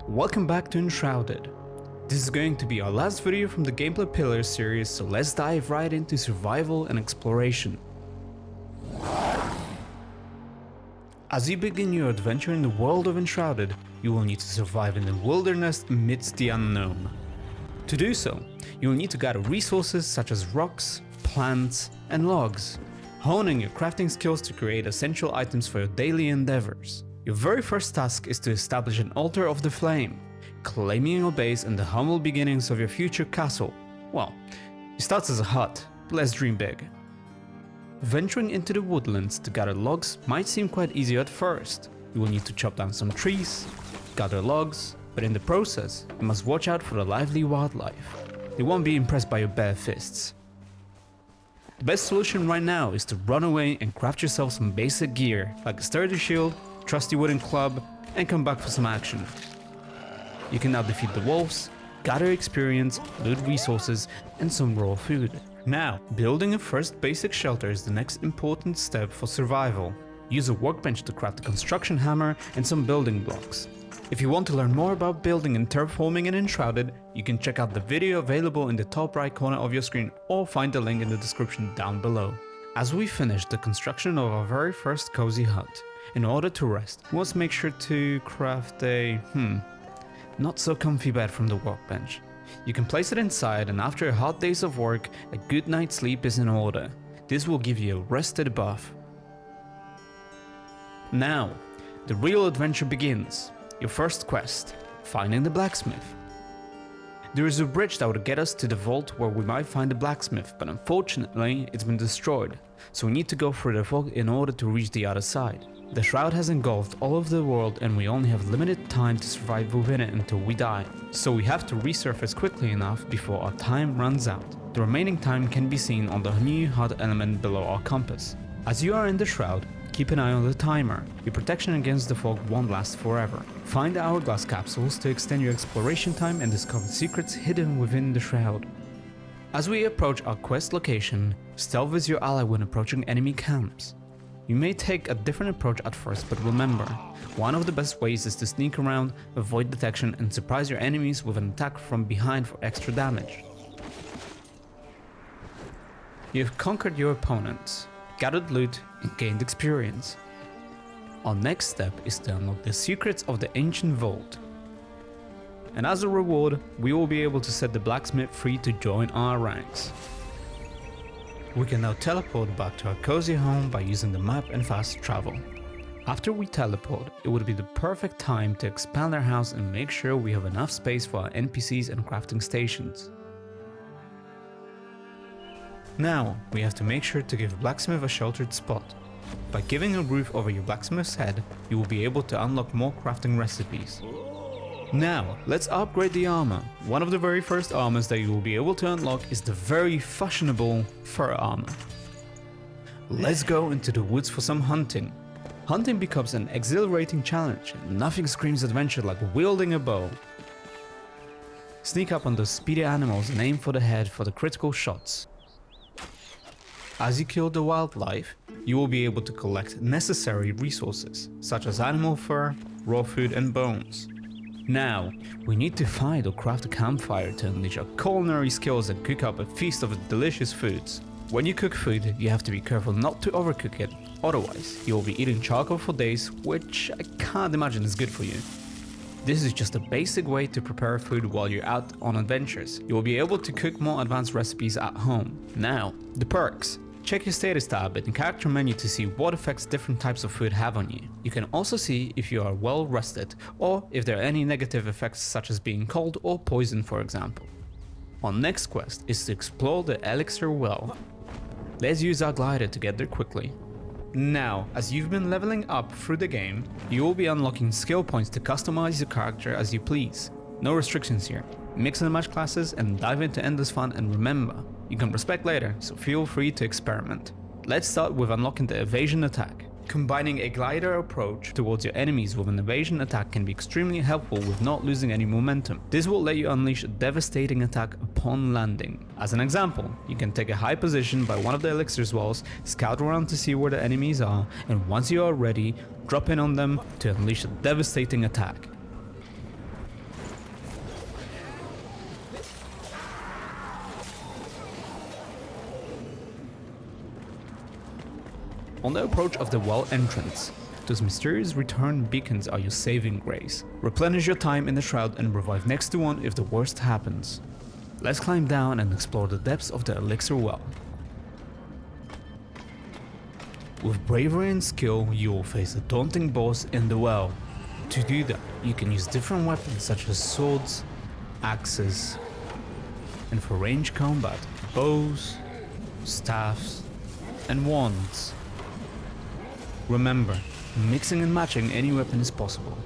Welcome back to Enshrouded. This is going to be our last video from the Gameplay Pillars series, so let's dive right into survival and exploration. As you begin your adventure in the world of Enshrouded, you will need to survive in the wilderness amidst the unknown. To do so, you will need to gather resources such as rocks, plants, and logs, honing your crafting skills to create essential items for your daily endeavors. Your very first task is to establish an altar of the flame, claiming your base and the humble beginnings of your future castle. Well, it starts as a hut, but let's dream big. Venturing into the woodlands to gather logs might seem quite easy at first. You will need to chop down some trees, gather logs, but in the process, you must watch out for the lively wildlife. They won't be impressed by your bare fists. The best solution right now is to run away and craft yourself some basic gear, like a sturdy shield, trusty wooden club, and come back for some action. You can now defeat the wolves, gather experience, loot resources, and some raw food. Now, building a first basic shelter is the next important step for survival. Use a workbench to craft a construction hammer and some building blocks. If you want to learn more about building and terraforming in Enshrouded, you can check out the video available in the top right corner of your screen or find the link in the description down below. As we finish the construction of our very first cozy hut, in order to rest, we must make sure to craft a not so comfy bed from the workbench. You can place it inside, and after a hot days of work, a good night's sleep is in order. This will give you a rested buff. Now, the real adventure begins. Your first quest, finding the blacksmith. There is a bridge that would get us to the vault where we might find the blacksmith, but unfortunately it's been destroyed, so we need to go through the fog in order to reach the other side. The shroud has engulfed all of the world and we only have limited time to survive within it until we die, so we have to resurface quickly enough before our time runs out. The remaining time can be seen on the new HUD element below our compass. As you are in the shroud, keep an eye on the timer. Your protection against the fog won't last forever. Find the hourglass capsules to extend your exploration time and discover secrets hidden within the shroud. As we approach our quest location, stealth is your ally when approaching enemy camps. You may take a different approach at first, but remember, one of the best ways is to sneak around, avoid detection, and surprise your enemies with an attack from behind for extra damage. You have conquered your opponents, gathered loot, and gained experience. Our next step is to unlock the secrets of the ancient vault. And as a reward, we will be able to set the blacksmith free to join our ranks. We can now teleport back to our cozy home by using the map and fast travel. After we teleport, it would be the perfect time to expand our house and make sure we have enough space for our NPCs and crafting stations. Now, we have to make sure to give blacksmith a sheltered spot. By giving a roof over your blacksmith's head, you will be able to unlock more crafting recipes. Now, let's upgrade the armor. One of the very first armors that you will be able to unlock is the very fashionable fur armor. Let's go into the woods for some hunting. Hunting becomes an exhilarating challenge, and nothing screams adventure like wielding a bow. Sneak up on those speedy animals and aim for the head for the critical shots. As you kill the wildlife, you will be able to collect necessary resources, such as animal fur, raw food, and bones. Now, we need to find or craft a campfire to unleash our culinary skills and cook up a feast of delicious foods. When you cook food, you have to be careful not to overcook it, otherwise you will be eating charcoal for days, which I can't imagine is good for you. This is just a basic way to prepare food while you're out on adventures. You will be able to cook more advanced recipes at home. Now, the perks. Check your status tab in the character menu to see what effects different types of food have on you. You can also see if you are well rested or if there are any negative effects such as being cold or poisoned, for example. Our next quest is to explore the elixir well. Let's use our glider to get there quickly. Now, as you've been leveling up through the game, you will be unlocking skill points to customize your character as you please. No restrictions here. Mix and match classes and dive into endless fun, and remember, you can respec later, so feel free to experiment. Let's start with unlocking the evasion attack. Combining a glider approach towards your enemies with an evasion attack can be extremely helpful with not losing any momentum. This will let you unleash a devastating attack upon landing. As an example, you can take a high position by one of the elixir's walls, scout around to see where the enemies are, and once you are ready, drop in on them to unleash a devastating attack. On the approach of the well entrance, those mysterious return beacons are your saving grace. Replenish your time in the shroud and revive next to one if the worst happens. Let's climb down and explore the depths of the elixir well. With bravery and skill, you will face a daunting boss in the well. To do that, you can use different weapons such as swords, axes, and for range combat, bows, staffs, and wands. Remember, mixing and matching any weapon is possible.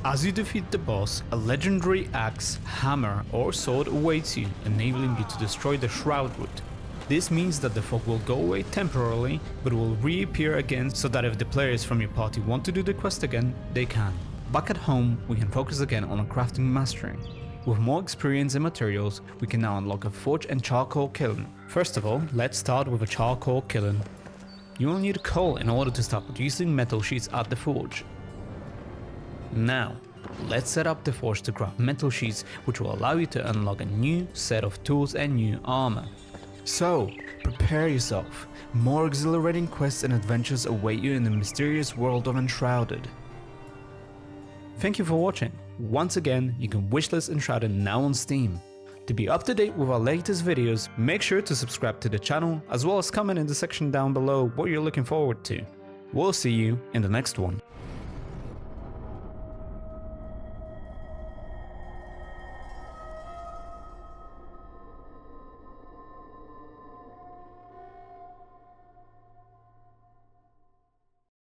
As you defeat the boss, a legendary axe, hammer, or sword awaits you, enabling you to destroy the shroud root. This means that the fog will go away temporarily, but will reappear again so that if the players from your party want to do the quest again, they can. Back at home, we can focus again on our crafting mastering. With more experience and materials, we can now unlock a forge and charcoal kiln. First of all, let's start with a charcoal kiln. You will need coal in order to start producing metal sheets at the forge. Now, let's set up the forge to craft metal sheets, which will allow you to unlock a new set of tools and new armor. So, prepare yourself. More exhilarating quests and adventures await you in the mysterious world of Enshrouded. Thank you for watching. Once again, you can wishlist Enshrouded now on Steam. To be up to date with our latest videos, make sure to subscribe to the channel, as well as comment in the section down below what you're looking forward to. We'll see you in the next one.